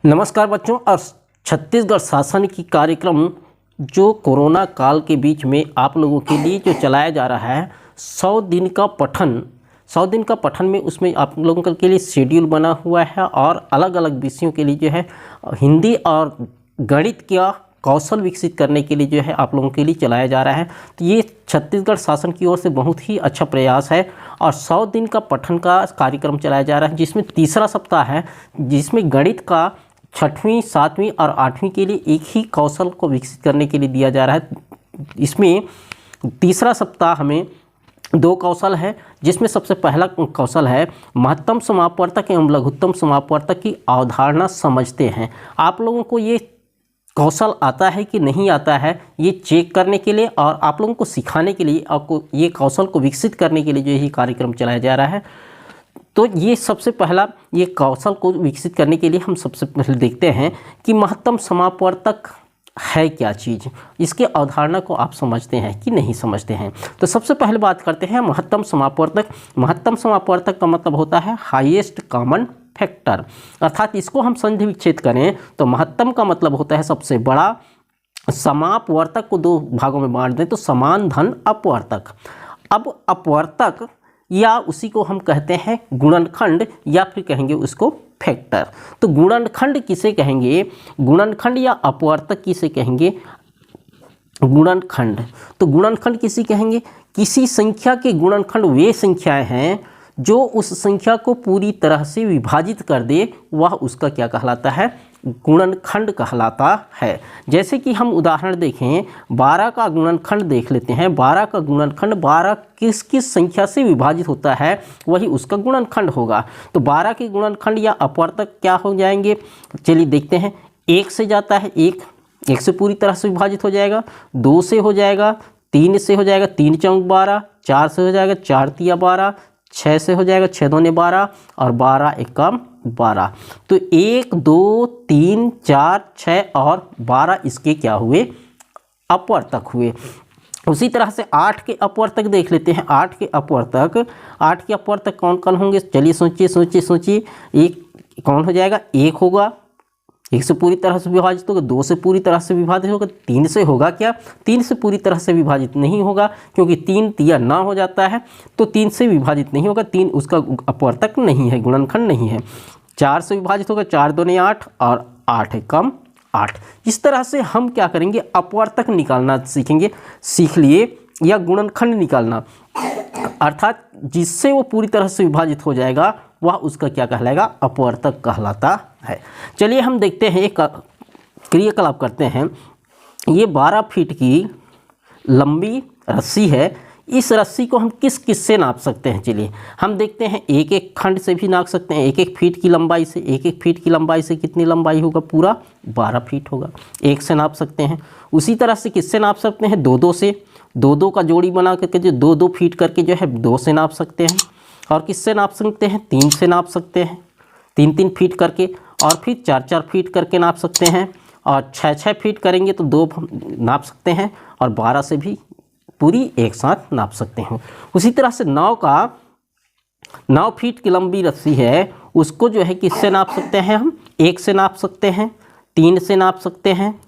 नमस्कार बच्चों। और छत्तीसगढ़ शासन की कार्यक्रम जो कोरोना काल के बीच में आप लोगों के लिए जो चलाया जा रहा है 100 दिन का पठन में उसमें आप लोगों के लिए शेड्यूल बना हुआ है और अलग अलग विषयों के लिए जो है हिंदी और गणित का कौशल विकसित करने के लिए जो है आप लोगों के लिए चलाया जा रहा है। तो ये छत्तीसगढ़ शासन की ओर से बहुत ही अच्छा प्रयास है और 100 दिन का पठन का कार्यक्रम चलाया जा रहा है, जिसमें तीसरा सप्ताह है, जिसमें गणित का 6वीं 7वीं और 8वीं के लिए एक ही कौशल को विकसित करने के लिए दिया जा रहा है। इसमें तीसरा सप्ताह हमें 2 कौशल है, जिसमें सबसे पहला कौशल है महत्तम समापवर्तक एवं लघुत्तम समापवर्तक की अवधारणा समझते हैं। आप लोगों को ये कौशल आता है कि नहीं आता है ये चेक करने के लिए और आप लोगों को सिखाने के लिए, आपको ये कौशल को विकसित करने के लिए जो ये कार्यक्रम चलाया जा रहा है। तो ये सबसे पहला ये कौशल को विकसित करने के लिए हम सबसे पहले देखते हैं कि महत्तम समापवर्तक है क्या चीज़, इसके अवधारणा को आप समझते हैं कि नहीं समझते हैं। तो सबसे पहले बात करते हैं महत्तम समापवर्तक। महत्तम समापवर्तक का मतलब होता है हाईएस्ट कॉमन फैक्टर, अर्थात इसको हम संधि विच्छेद करें तो महत्तम का मतलब होता है सबसे बड़ा, समापवर्तक को 2 भागों में बांट दें तो समान धन अपवर्तक। अब अपवर्तक या उसी को हम कहते हैं गुणनखंड या फिर कहेंगे उसको फैक्टर। तो गुणनखंड किसे कहेंगे, गुणनखंड या अपवर्तक किसे कहेंगे, गुणनखंड। तो गुणनखंड किसे कहेंगे, किसी संख्या के गुणनखंड वे संख्याएं हैं जो उस संख्या को पूरी तरह से विभाजित कर दे, वह उसका क्या कहलाता है, गुणनखंड कहलाता है। जैसे कि हम उदाहरण देखें, 12 का गुणनखंड देख लेते हैं। 12 का गुणनखंड 12 किस किस संख्या से विभाजित होता है वही उसका गुणनखंड होगा। तो 12 के गुणनखंड या अपवर्तक क्या हो जाएंगे, चलिए देखते हैं। 1 से जाता है, 1 से पूरी तरह से विभाजित हो जाएगा, 2 से हो जाएगा, 3 से हो जाएगा, 3 चौक 12, 4 से हो जाएगा, 4 तिया 12, 6 से हो जाएगा, 6 दूने 12 और 12 एकम 12। तो 1 2 3 4 6 और 12 इसके क्या हुए, अपवर्तक हुए। उसी तरह से 8 के अपवर्तक देख लेते हैं। 8 के अपवर्तक कौन कौन होंगे, चलिए सोचिए। एक कौन हो जाएगा, 1 होगा, 1 से पूरी तरह से विभाजित होगा, 2 से पूरी तरह से विभाजित होगा, 3 से होगा क्या, 3 से पूरी तरह से विभाजित नहीं होगा क्योंकि 3 तिया ना हो जाता है, तो 3 से विभाजित नहीं होगा, 3 उसका अपवर्तक नहीं है, गुणनखंड नहीं है। 4 से विभाजित होगा, 4 दूने 8 और 8 एकम 8। इस तरह से हम क्या करेंगे, अपवर्तक निकालना सीखेंगे, सीख लिए, या गुणनखंड निकालना, अर्थात जिससे वो पूरी तरह से विभाजित हो जाएगा वह उसका क्या कहलाएगा, अपवर्तक कहलाता है। चलिए हम देखते हैं, एक क्रियाकलाप करते हैं। ये 12 फीट की लंबी रस्सी है, इस रस्सी को हम किस किस से नाप सकते हैं, चलिए हम देखते हैं। एक एक खंड से भी नाप सकते हैं, 1 फीट की लंबाई से। 1 फीट की लंबाई से कितनी लंबाई होगा, पूरा 12 फीट होगा, 1 से नाप सकते हैं। उसी तरह से किससे नाप सकते हैं, 2 से, 2 का जोड़ी बना करके जो 2 फीट करके जो है 2 से नाप सकते हैं। और किससे नाप सकते हैं, 3 से नाप सकते हैं, 3 फीट करके, और फिर 4 फीट करके नाप सकते हैं, और 6 फीट करेंगे तो 2 नाप सकते हैं, और 12 से भी पूरी एक साथ नाप सकते हैं। उसी तरह से 9 फीट की लंबी रस्सी है, उसको जो है किससे नाप सकते हैं हम, 1 से नाप सकते हैं, 3 से नाप सकते हैं,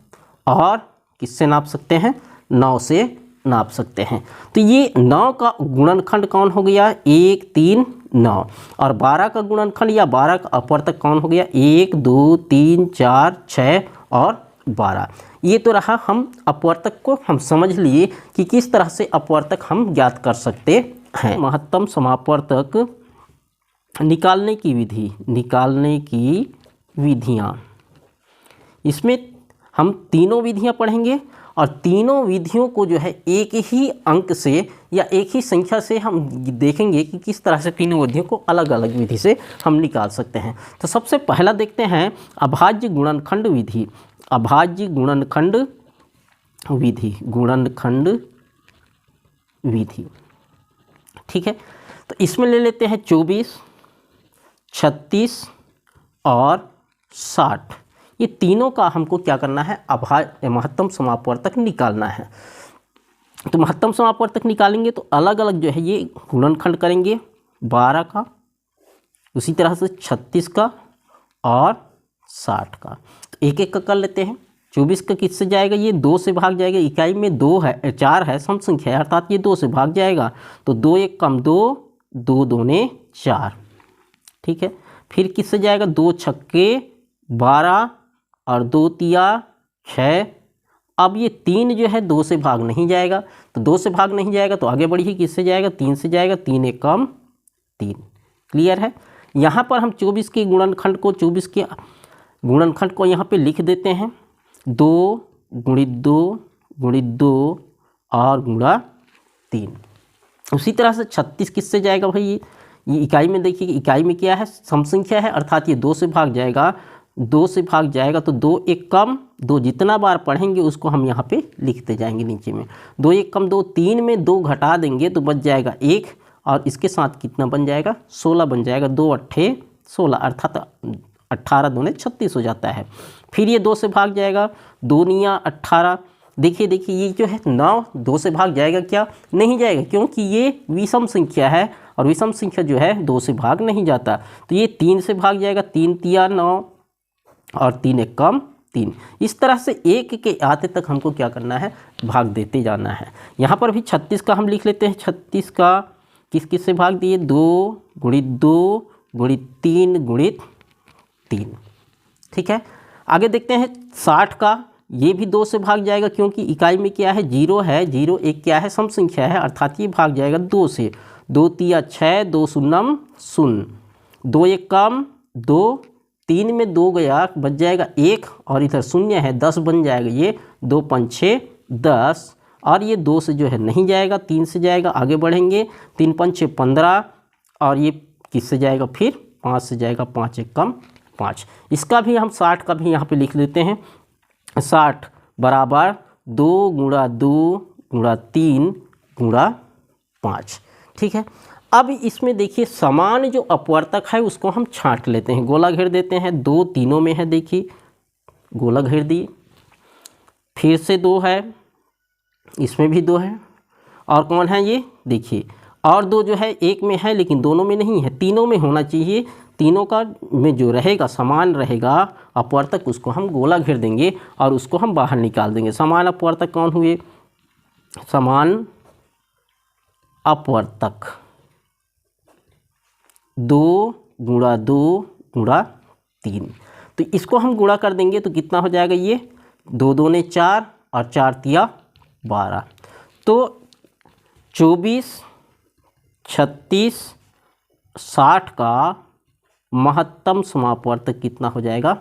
और किससे नाप सकते हैं, 9 से नाप सकते हैं। तो ये 9 का गुणनखंड कौन हो गया, 1 3 9, और 12 का गुणनखंड या 12 का अपवर्तक कौन हो गया, 1 2 3 4 6 और 12। ये तो रहा, हम अपवर्तक को हम समझ लिए कि किस तरह से अपवर्तक हम ज्ञात कर सकते हैं। महत्तम समापवर्तक निकालने की विधियाँ, इसमें हम तीनों विधियाँ पढ़ेंगे और तीनों विधियों को जो है एक ही अंक से या एक ही संख्या से हम देखेंगे कि किस तरह से तीनों विधियों को अलग अलग विधि से हम निकाल सकते हैं। तो सबसे पहला देखते हैं अभाज्य गुणनखंड विधि। अभाज्य गुणनखंड विधि, ठीक है। तो इसमें ले लेते हैं 24, 36 और 60। ये तीनों का हमको क्या करना है, महत्तम समापवर्तक निकालना है। तो महत्तम समापवर्तक निकालेंगे तो अलग अलग जो है ये गुणनखंड करेंगे, 12 का, उसी तरह से 36 का और 60 का। एक एक का कर लेते हैं। 24 का किससे जाएगा, ये 2 से भाग जाएगा। इकाई में 2 है, 4 है, सम संख्या है, अर्थात ये 2 से भाग जाएगा। तो 2 एक कम 2, 2 दूने 4। ठीक है, फिर किससे जाएगा, 2 छक्के 12 और 2 तिया 6। अब ये 3 जो है 2 से भाग नहीं जाएगा, तो 2 से भाग नहीं जाएगा तो आगे बढ़िए, किससे जाएगा, 3 से जाएगा। 3 एक कम 3। क्लियर है। यहाँ पर हम 24 के गुणनखंड को, 24 के गुणनखंड को यहाँ पे लिख देते हैं। 2 गुणित 2 गुणित 2 और गुणा 3। उसी तरह से 36 किससे जाएगा भाई, ये इकाई में देखिए, इकाई में क्या है, सम संख्या है, अर्थात ये 2 से भाग जाएगा। 2 से भाग जाएगा तो 2 एक कम 2, जितना बार पढ़ेंगे उसको हम यहाँ पे लिखते जाएंगे नीचे में। 2 एक कम 2, 3 में 2 घटा देंगे तो बच जाएगा 1, और इसके साथ कितना बन जाएगा, 16 बन जाएगा। 2 अट्ठे 16, अर्थात 18 दूने 36 हो जाता है। फिर ये 2 से भाग जाएगा, 2 निया 18। देखिए ये जो है 9 2 से भाग जाएगा क्या, नहीं जाएगा, क्योंकि ये विषम संख्या है, और विषम संख्या जो है 2 से भाग नहीं जाता। तो ये 3 से भाग जाएगा, 3 तिया 9 और 3 एक कम 3। इस तरह से एक के आते तक हमको क्या करना है, भाग देते जाना है। यहाँ पर भी 36 का हम लिख लेते हैं। 36 का किस से भाग दिए, 2 गुणित 2 गुणित 3 गुणित 3। ठीक है, आगे देखते हैं 60 का। ये भी 2 से भाग जाएगा, क्योंकि इकाई में क्या है, 0 है। 0 एक क्या है, सम संख्या है, अर्थात ये भाग जाएगा 2 से। 2 तिया 6, 2 शून्यम 0, 2 एक कम 2, 3 में 2 गया, बच जाएगा 1, और इधर 0 है, 10 बन जाएगा। ये 2 पंछे 10, और ये 2 से जो है नहीं जाएगा, 3 से जाएगा। आगे बढ़ेंगे, 3 पंछे 15, और ये किससे जाएगा, फिर 5 से जाएगा। 5 एक कम 5। इसका भी हम 60 का भी यहाँ पे लिख लेते हैं। 60 बराबर 2 गुणा 2 गुणा 3 गुणा 5। ठीक है, अब इसमें देखिए समान जो अपवर्तक है उसको हम छांट लेते हैं, गोला घेर देते हैं। 2 तीनों में है, देखिए गोला घेर दिए। फिर से 2 है, इसमें भी 2 है, और कौन है ये, देखिए, और 2 जो है एक में है लेकिन दोनों में नहीं है, तीनों में होना चाहिए। तीनों का में जो रहेगा, समान रहेगा अपवर्तक, उसको हम गोला घेर देंगे और उसको हम बाहर निकाल देंगे। समान अपवर्तक कौन हुए, समान अपवर्तक 2 गुणा 2 गुणा 3। तो इसको हम गुणा कर देंगे तो कितना हो जाएगा, ये 2 दूने 4 और 4 तिया 12। तो 24, 36, 60 का महत्तम समापवर्तक कितना हो जाएगा,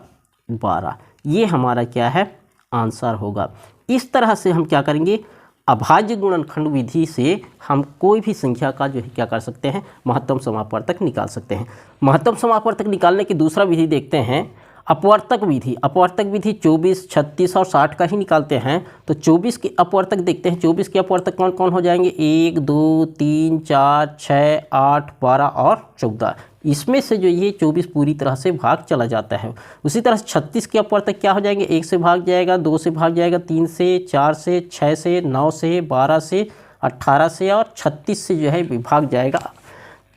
12। ये हमारा क्या है, आंसर होगा। इस तरह से हम क्या करेंगे, अभाज्य गुणनखंड विधि से हम कोई भी संख्या का जो है क्या कर सकते हैं, महत्तम समापवर्तक निकाल सकते हैं। महत्तम समापवर्तक निकालने की दूसरा विधि देखते हैं, अपवर्तक विधि। अपवर्तक विधि 24, 36 और 60 का ही निकालते हैं। तो 24 के अपवर्तक देखते हैं। 24 के अपवर्तक कौन कौन हो जाएंगे, 1 2 3 4 6 8 12 और 14। इसमें से जो ये 24 पूरी तरह से भाग चला जाता है। उसी तरह 36 के अपवर्तक क्या हो जाएंगे, 1 से भाग जाएगा, 2 से भाग जाएगा, 3 से, 4 से, 6 से, 9 से, 12 से, 18 से और 36 से जो है विभाग जाएगा।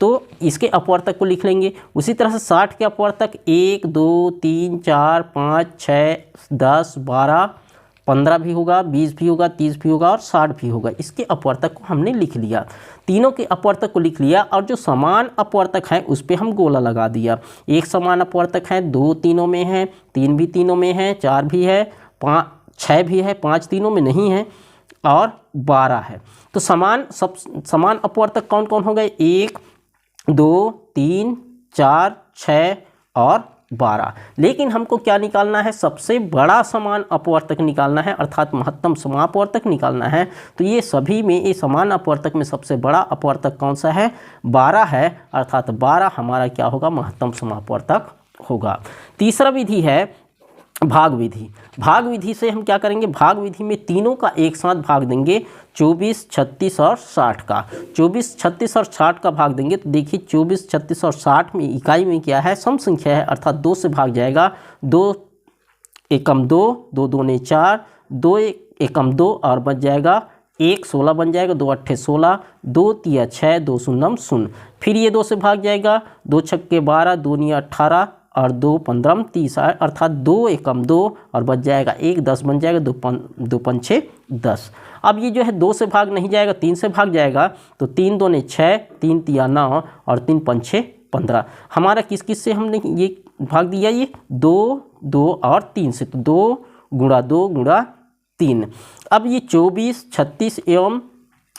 तो इसके अपवर्तक को लिख लेंगे। उसी तरह से 60 के अपवर्तक 1 2 3 4 5 6 10 12 15 भी होगा, 20 भी होगा, 30 भी होगा और 60 भी होगा। इसके अपवर्तक को हमने लिख लिया। तीनों के अपवर्तक को लिख लिया, और जो समान अपवर्तक है उस पर हम गोला लगा दिया। एक समान अपवर्तक है, 2 तीनों में है, 3 भी तीनों में है, 4 भी है, 5 6 भी है, 5 तीनों में नहीं है, और 12 है। तो समान अपवर्तक कौन कौन हो गए, 1 2 3 4 6 और 12। लेकिन हमको क्या निकालना है, सबसे बड़ा समान अपवर्तक निकालना है, अर्थात महत्तम समापवर्तक निकालना है। तो ये सभी में, ये समान अपवर्तक में सबसे बड़ा अपवर्तक कौन सा है, 12 है, अर्थात 12 हमारा क्या होगा, महत्तम समापवर्तक होगा। तीसरा विधि है भाग विधि। भाग विधि से हम क्या करेंगे, भाग विधि में तीनों का एक साथ भाग देंगे, 24 36 और 60 का। 24 36 और 60 का भाग देंगे तो देखिए 24 36 और 60 में इकाई में क्या है, सम संख्या है, अर्थात 2 से भाग जाएगा। 2 एकम 2, 2 दूने 4, 2 एकम 2 और बच जाएगा 1, 16 बन जाएगा। 2 अट्ठे 16, 2 तिया 6, 2 शून्यम 0। फिर ये 2 से भाग जाएगा, 2 छक्के 12, 2 निया 18, और 2 15 30 अर्थात 2 एकम 2 और बच जाएगा 1, 10 बन जाएगा, 2 पंछे 10। अब ये जो है 2 से भाग नहीं जाएगा, 3 से भाग जाएगा, तो 3 दूने 6, 3 तिया 9 और 3 पंछे 15। हमारा किस किस से हमने ये भाग दिया, ये 2, 2 और 3 से, तो 2 गुणा 2 गुणा 3। अब ये 24, 36 एवं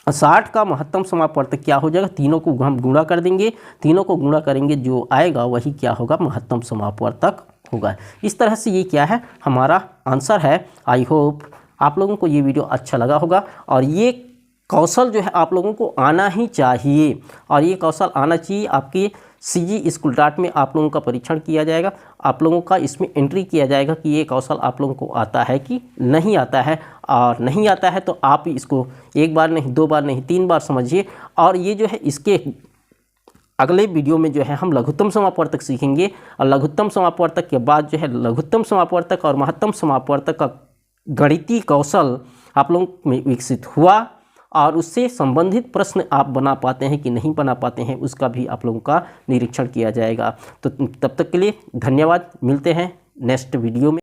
60 का महत्तम समापवर्तक क्या हो जाएगा, तीनों को हम गुणा कर देंगे, तीनों को गुणा करेंगे, जो आएगा वही क्या होगा, महत्तम समापवर्तक होगा। इस तरह से ये क्या है, हमारा आंसर है। आई होप आप लोगों को ये वीडियो अच्छा लगा होगा और ये कौशल जो है आप लोगों को आना ही चाहिए, और ये कौशल आना चाहिए। आपके CG स्कूल डाट में आप लोगों का परीक्षण किया जाएगा, आप लोगों का इसमें एंट्री किया जाएगा कि ये कौशल आप लोगों को आता है कि नहीं आता है, और नहीं आता है तो आप इसको एक बार नहीं, 2 बार नहीं, 3 बार समझिए। और ये जो है इसके अगले वीडियो में जो है हम लघुत्तम समापवर्तक सीखेंगे, और लघुत्तम समापवर्तक के बाद जो है लघुत्तम समापवर्तक और महत्तम समापवर्तक का गणितीय कौशल आप लोगों में विकसित हुआ, और उससे संबंधित प्रश्न आप बना पाते हैं कि नहीं बना पाते हैं, उसका भी आप लोगों का निरीक्षण किया जाएगा। तो तब तक के लिए धन्यवाद, मिलते हैं नेक्स्ट वीडियो में।